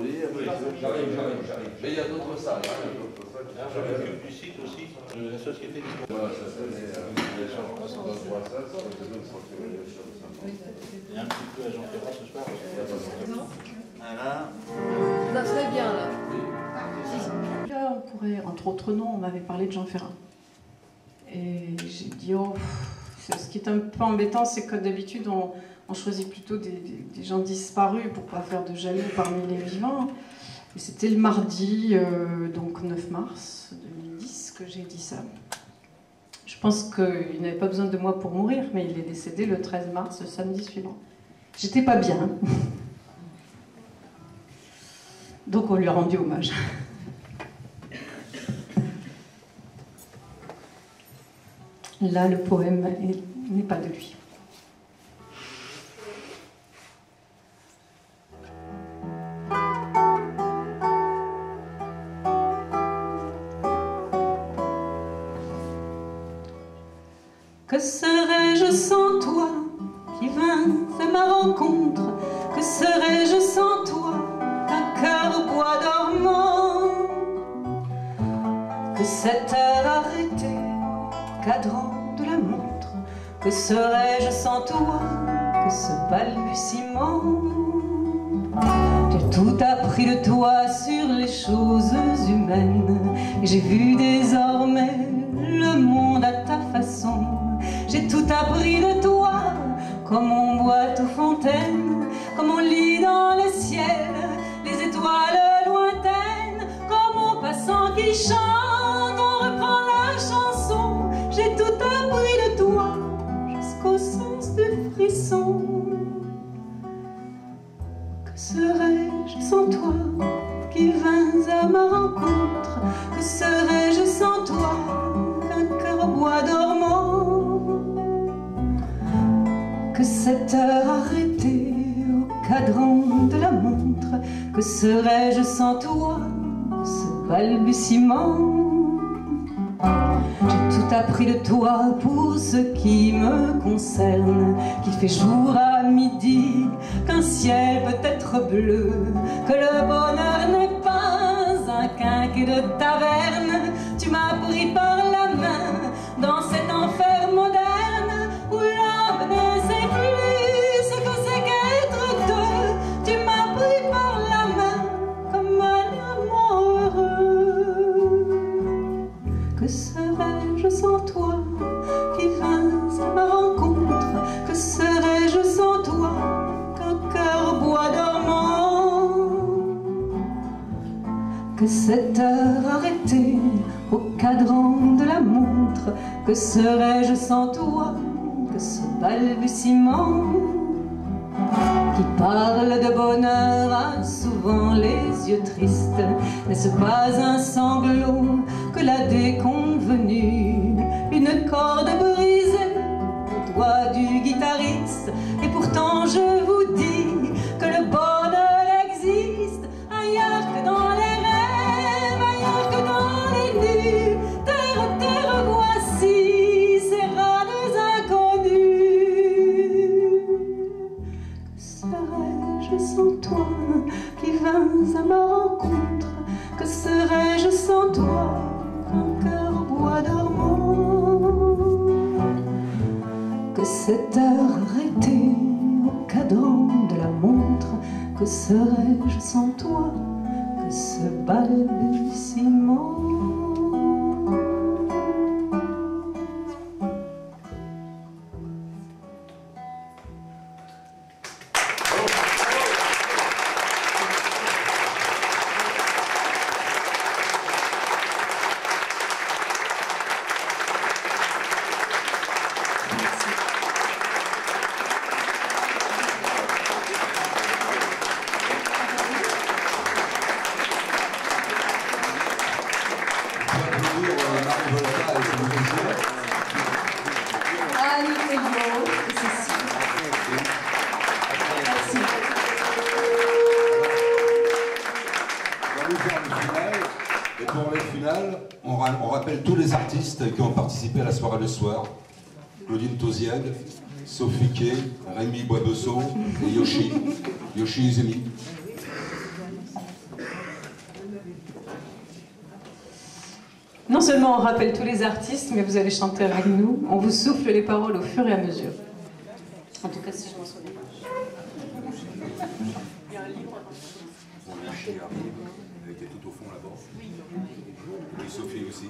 Oui, j'arrive. Mais il y a d'autres salles. Je m'occupe du site aussi, de la société du Voilà, ça c'est les gens qui sont dans le croissant, Il y a un petit peu à Jean Ferrat ce soir. Voilà. Ça serait bien là. Là, on pourrait, entre autres noms, on m'avait parlé de Jean Ferrat. Et j'ai dit, oh, ce qui est un peu embêtant, c'est que d'habitude, on choisit plutôt des gens disparus pour pas faire de jaloux parmi les vivants. Et c'était le mardi, donc 9 mars 2010, que j'ai dit ça. Je pense qu'il n'avait pas besoin de moi pour mourir, mais il est décédé le 13 mars, le samedi suivant. J'étais pas bien. Donc on lui a rendu hommage. Là, le poème n'est pas de lui. Que serais-je sans toi qui vins à ma rencontre? Que serais-je sans toi qu'un cœur au bois dormant? Que cette heure arrêtée, cadran de la montre, que serais-je sans toi que ce balbutiement? J'ai tout appris de toi sur les choses humaines, et j'ai vu désormais le monde à ta façon. J'ai tout appris de toi, comme on boit aux fontaines, comme on lit dans le ciel les étoiles lointaines, comme en passant qui chante, on reprend la chanson. J'ai tout appris de toi, jusqu'au sens du frisson. Que serais-je sans toi qui vins à ma rencontre? Que serais-je sans toi qu'un cœur au bois dormant? Que cette heure arrêtée au cadran de la montre, que serais-je sans toi que ce balbutiement? J'ai tout appris de toi pour ce qui me concerne, qu'il fait jour à midi, qu'un ciel peut être bleu, que le bonheur n'est pas un quinquet de taverne. Tu m'as pris par la main dans cet enfer moderne où l'homme ne sait plus ce que c'est qu'être deux. Tu m'as pris par la main comme un amant heureux. Que serais-je sans toi qui vins à ma rencontre? Que serais-je sans toi qu'un cœur au bois dormant? Que cette heure arrêtée au cadran de la montre, que serais-je sans toi que ce balbutiement qui parle de bonheur a souvent les yeux tristes? N'est-ce pas un sanglot que la déconvenue, une corde brisée au doigt du guitariste? Et pourtant je vous dis que le bonheur existe ailleurs que dans les rêves, ailleurs que dans les nues. Terre, terre, voici ces rades inconnues. Que serais-je sans toi qui vins à ma rencontre? Que serais-je sans toi qu'un cœur au bois dormant? Que cette heure arrêtée au cadran de la montre, que serais-je sans toi que ce balbutiement? On rappelle tous les artistes qui ont participé à la soirée le soir. Claudine Tauziègue, Sophie Kay, Rémi Boisbesseau et Yoshi Izumi. seulement on rappelle tous les artistes, mais vous allez chanter avec nous. On vous souffle les paroles au fur et à mesure. En tout cas, si je m'en souviens. Il y a un livre. Qui arrive, elle était tout au fond là-bas. Et Sophie aussi.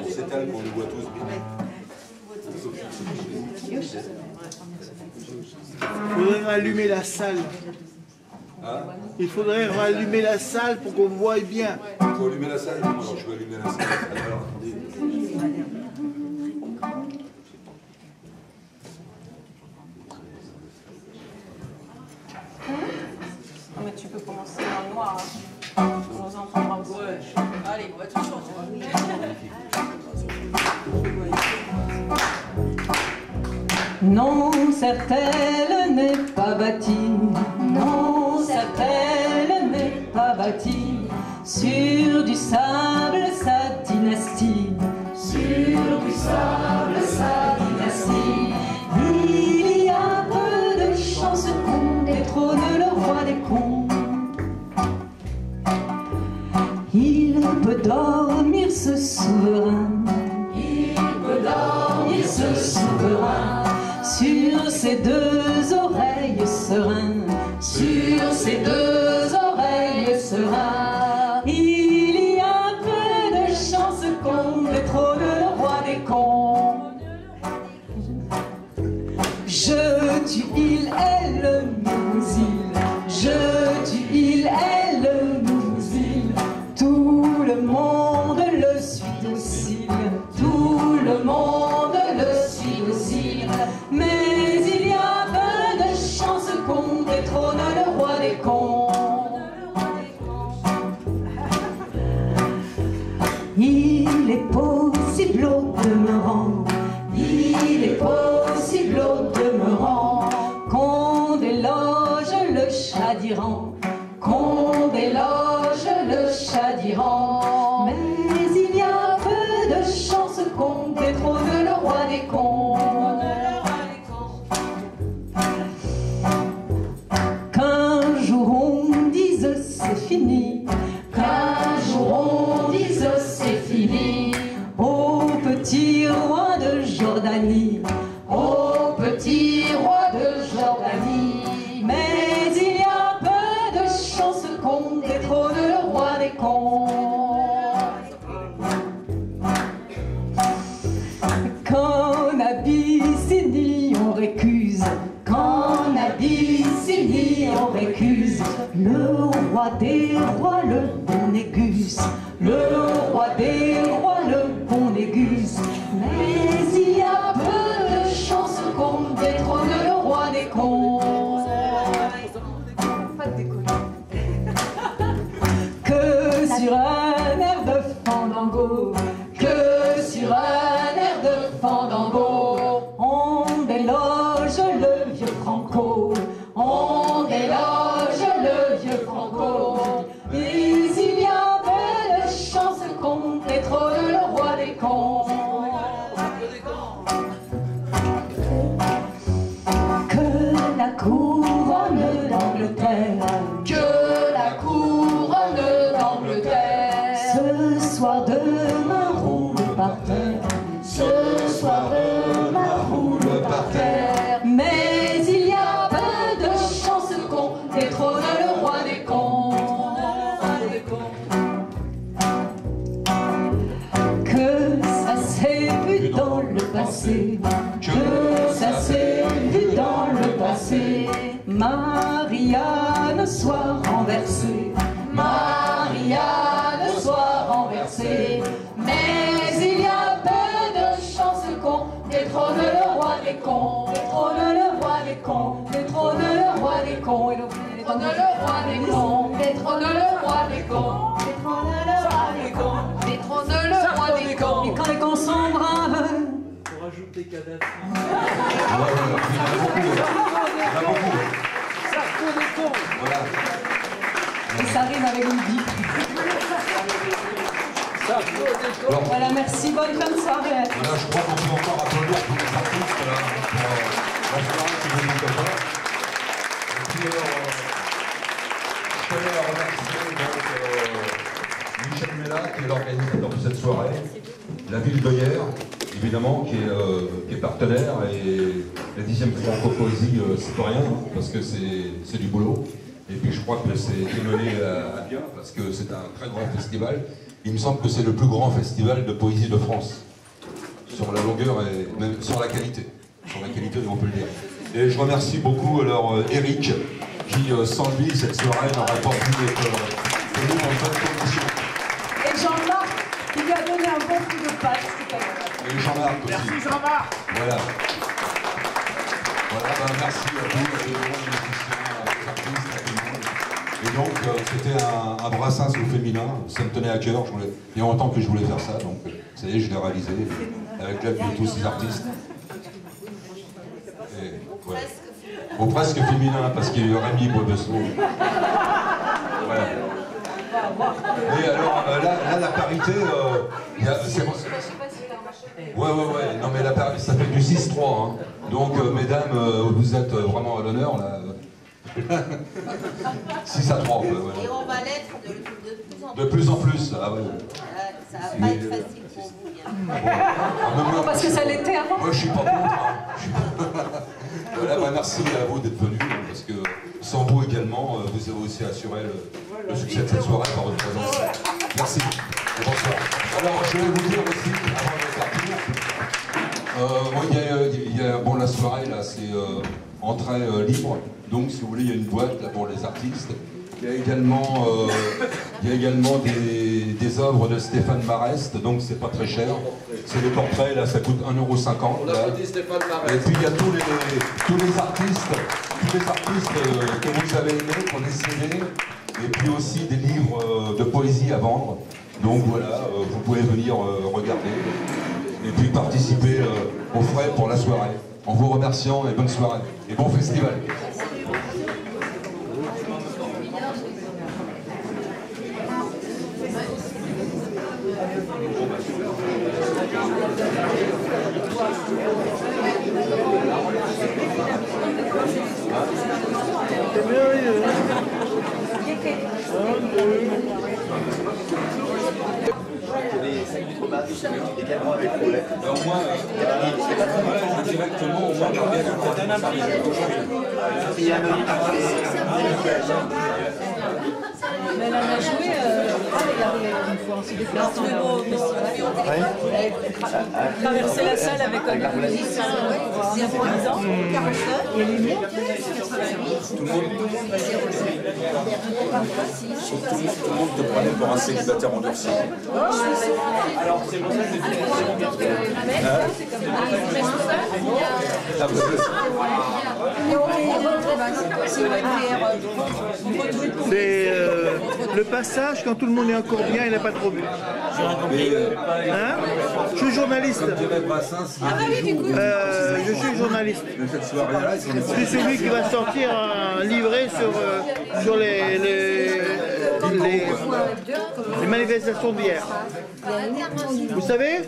C'est elle qu'on nous voit tous bien. Il faudrait rallumer la salle. Hein? Il faudrait rallumer la salle pour qu'on voie bien. Il faut allumer la salle. Alors je vais allumer la salle. Alors, attendez. Non, mais tu peux commencer dans le noir. Hein. On nous entendra aussi. Ouais. Allez, on va tout chanter. Non, certes, elle n'est pas bâtie. Non, certes, elle n'est pas bâtie sur du sable, sa dynastie. Sur du sable, sa dynastie. Il y a peu de chances qu'on détrône le roi des contes. Il peut dormir ce souverain. Il peut dormir ce souverain. Sur ses deux oreilles serein, sur ses deux oreilles serein, il y a peu de chances qu'on détrône le roi des contes. Je tue, il, elle, nous, il. Je tue, il, elle, nous, il. Tout le monde le suit docile. Tout le monde le suit docile. Mais il y a peu de chances qu'on détrône le roi des contes. Il est possible au demeurant, il est possible au demeurant qu'on déloge le chat d'Iran, qu'on déloge le chat d'Iran. Mais il y a peu de chances qu'on détrône le roi des contes. Qu'un jour on dise c'est fini, qu'un jour on dise c'est fini, au petit roi de Jordanie, au petit roi de Jordanie. Mais il y a peu de chances qu'on détrône le roi des contes. Qu'en Abyssinie on récuse, qu'en Abyssinie on récuse, le roi des rois, le bon Négus, le roi des rois, le bon Négus. Mais il y a peu de chances qu'on détrône le roi des contes. Pas de déconner. Que sur un air de fandango, que sur un air de fandango, on déloge le vieux Franco, on déloge le vieux Franco. Mais il y a peu de chances qu'on détrône le roi des contes. Que la couronne d'Angleterre, que la couronne d'Angleterre, ce soir demain roule par terre, ce soir demain roule par terre. Mais il y a peu de chances qu'on détrône le roi des contes. Que ça s'est vu dans le passé, que ça s'est vu dans le passé. Marianne soit renversée, Marianne soit renversée. Mais il y a peu de chances qu'on détrône le roi des contes, détrône le roi des contes, détrône le roi des contes, détrône le roi des contes, détrône le roi des contes, détrône le roi des contes, détrône le roi des contes. Et quand les cons sont braves, Pour ajouter Kadhafi. Il y en a beaucoup. Il y en a beaucoup. Voilà. Et ça rime avec une bille. Alors, Voilà, merci, bonne fin de soirée. voilà, je crois qu'on peut encore applaudir tous les artistes là, pour la soirée qui est venue comme ça. Et puis alors, je tenais à remercier donc, Michel Mella, qui est l'organisateur de cette soirée, la ville de Hier, évidemment, qui est partenaire, et la 10e Franco-Poésie, c'est pas rien, hein, parce que c'est du boulot. Et puis je crois que c'est mené à bien, parce que c'est un très grand festival. Il me semble que c'est le plus grand festival de poésie de France, sur la longueur et même sur la qualité. Sur la qualité, on peut le dire. Et je remercie beaucoup alors Eric, qui sans lui, cette soirée n'aurait pas pu être tenue dans de bonnes conditions. Et Jean-Marc, qui lui a donné un bon coup de patte. Et Jean-Marc aussi. Merci Jean-Marc. Voilà. Voilà, ben, merci à vous, à tous les musiciens, aux artistes, à tout le monde. Et donc, c'était un brassin au féminin, ça me tenait à cœur, il y a longtemps que je voulais faire ça, donc ça y est, je l'ai réalisé, avec l'aide de tous ces artistes. Et, voilà. Au presque féminin, parce qu'il y a Rémi Boisbeau. Voilà. Et alors, là, la parité, ouais, non mais la parité, ça fait du 6-3, hein. Donc, mesdames, vous êtes vraiment à l'honneur, là. 6 à 3, ouais. Et on va l'être de plus en plus. Ah ouais. Ça va pas être facile pour vous. Non, parce que ça l'était avant. Moi, je suis pas contre. Hein. Voilà, bah, merci à vous d'être venus, parce que sans vous également, vous avez aussi assuré le succès de cette soirée par votre présence. Merci. Et bonsoir. Alors, je vais vous dire aussi, avant de partir, bon, la soirée, là, c'est entrée libre. Donc, si vous voulez, il y a une boîte là, pour les artistes. Il y a également, des œuvres de Stéphane Marest, donc c'est pas très cher. C'est des portraits, là, ça coûte 1,50 €. Et puis il y a tous les artistes que vous avez aimés, qu'on est CD, et puis aussi des livres de poésie à vendre. Donc voilà, vous pouvez venir regarder, et puis participer aux frais pour la soirée. En vous remerciant, et bonne soirée, et bon festival. C'est merveilleux. Également avec Roulette. Alors moi, directement, au moins, Mais elle en a joué une fois, on s'est déplacé au festival. Elle a traversé la salle avec un musicien improvisant. Et elle est bien. tout le monde te prenait pour un célibataire endurci. Alors, c'est pour ça que C'est le passage quand tout le monde est encore bien, il n'a pas trop bu. Hein? Je suis journaliste. Je suis journaliste. Je suis celui qui va sortir un livret sur les manifestations d'hier. Vous savez,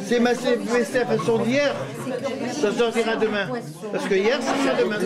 c'est ma manifestation d'hier, ça sortira demain. Parce que hier, ça sera demain.